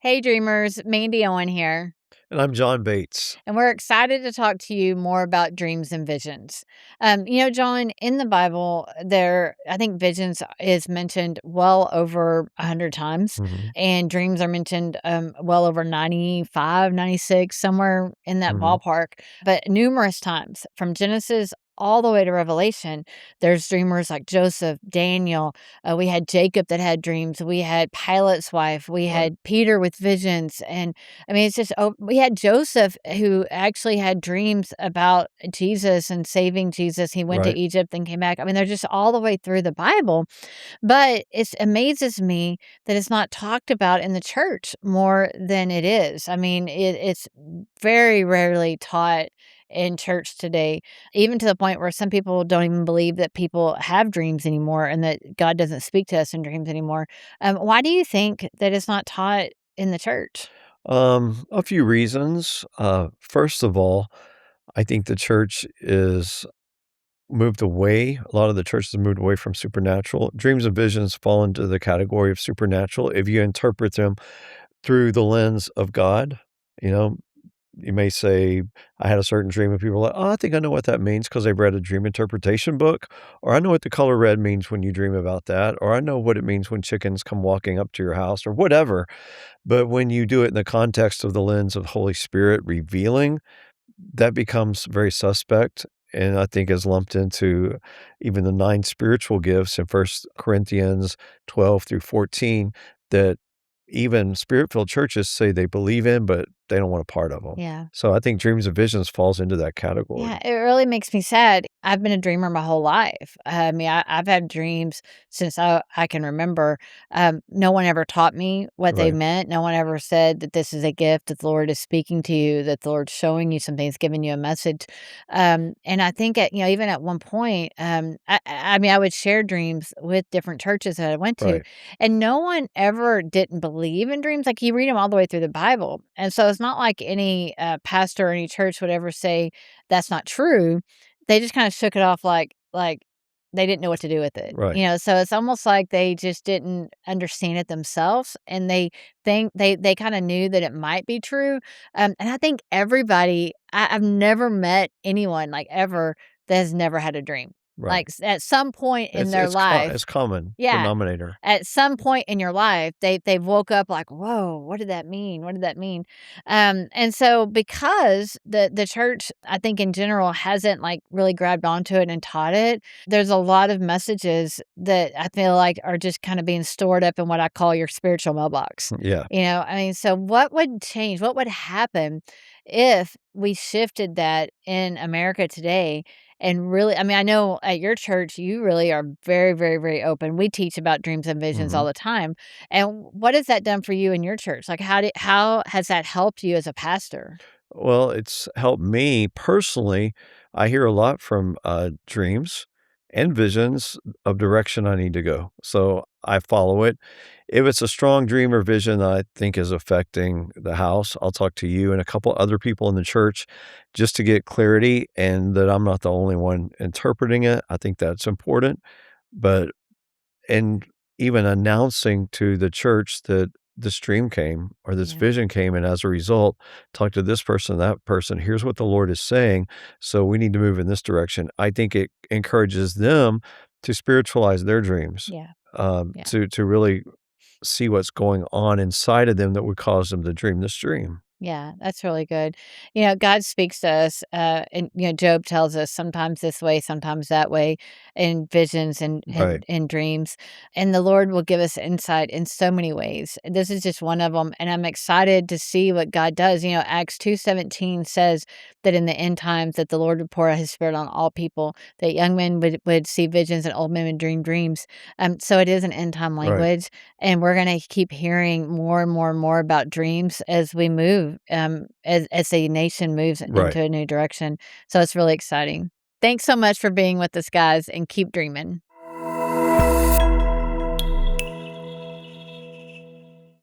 Hey, dreamers, Mandy Owen here, And I'm John Bates. and we're excited to talk to you more about dreams and visions. John, in the Bible, I think visions is mentioned well over 100 times, Mhm, and dreams are mentioned well over 95, 96, somewhere in that mhm, ballpark, but numerous times from Genesis all the way to Revelation. There's dreamers like Joseph, Daniel. We had Jacob that had dreams. We had Pilate's wife. We right, had Peter with visions. And I mean, it's just, we had Joseph who actually had dreams about Jesus and saving Jesus. He went to right. Egypt and came back. I mean, they're just all the way through the Bible. But it amazes me that it's not talked about in the church more than it is. I mean, it's very rarely taught in church today, even to the point where some people don't even believe that people have dreams anymore and that God doesn't speak to us in dreams anymore. Why do you think that it's not taught in the church? A few reasons. First of all, I think the church is moved away. A lot of the churches have moved away from supernatural. Dreams and visions fall into the category of supernatural if you interpret them through the lens of God. You know, you may say, I had a certain dream, and people are like, oh, I think I know what that means because they've read a dream interpretation book, or I know what the color red means when you dream about that, or I know what it means when chickens come walking up to your house, or whatever. But when you do it in the context of the lens of Holy Spirit revealing, that becomes very suspect, and I think is lumped into even the 9 spiritual gifts in First Corinthians 12 through 14 that even spirit-filled churches say they believe in, but they don't want a part of them. Yeah. So I think dreams and visions falls into that Yeah, category. it really makes me sad. I've been a dreamer my whole life. I mean, I've had dreams since I can remember. No one ever taught me what they Right. meant. No one ever said that this is a gift, that the Lord is speaking to you, that the Lord's showing you something, He's giving you a message. And I think even at one point, I mean, I would share dreams with different churches that I went to, Right. and no one ever didn't believe in dreams. Like you read them all the way through the Bible, and so it's not like any pastor or any church would ever say that's not true. They just kinda shook it off like they didn't know what to do with it, Right. so it's almost like they just didn't understand it themselves, and they think they kinda knew that it might be true, and I think I've never met anyone, like, ever, that has never had a dream. Right. Like, at some point in their It's life. common Yeah. denominator. At some point in your life, they've woke up like, "Whoa, what did that mean? What did that mean?" And so because the church, I think in general, hasn't, like, really grabbed onto it and taught it, there's a lot of messages that I feel like are just kinda being stored up in what I call your spiritual mailbox. Yeah. I mean, so what would change? What would happen if we shifted that in America today and really, I mean, I know at your church, you really are very, very, very open. We teach about dreams and visions all Mhm. the time. And what has that done for you in your church? Like, how has that helped you as a pastor? Well, it's helped me personally. I hear a lot from, dreams and visions of direction I need to go, so I follow it. If it's a strong dream or vision that I think is affecting the house, I'll talk to you and a couple other people in the church just to get clarity and that I'm not the only one interpreting it. I think that's important, but and even announcing to the church that this dream came or this Yeah. vision came, and as a result, talk to this person, that person. Here's what the Lord is saying. So we need to move in this direction. I think it encourages them to spiritualize their dreams, Yeah. Yeah. to really see what's going on inside of them that would cause them to dream this dream. Yeah, that's really good. God speaks to us, and Job tells us sometimes this way, sometimes that way, in visions and Right. in dreams. And the Lord will give us insight in so many ways. This is just one of them, and I'm excited to see what God does. Acts 2:17 says that in the end times that the Lord would pour out His Spirit on all people, that young men would see visions and old men would dream dreams. So it is an end time Right. language. And we're gonna keep hearing more and more and more about dreams as we move, as the nation moves Right. into a new direction. So it's really exciting. Thanks so much for being with us, guys, and keep dreaming.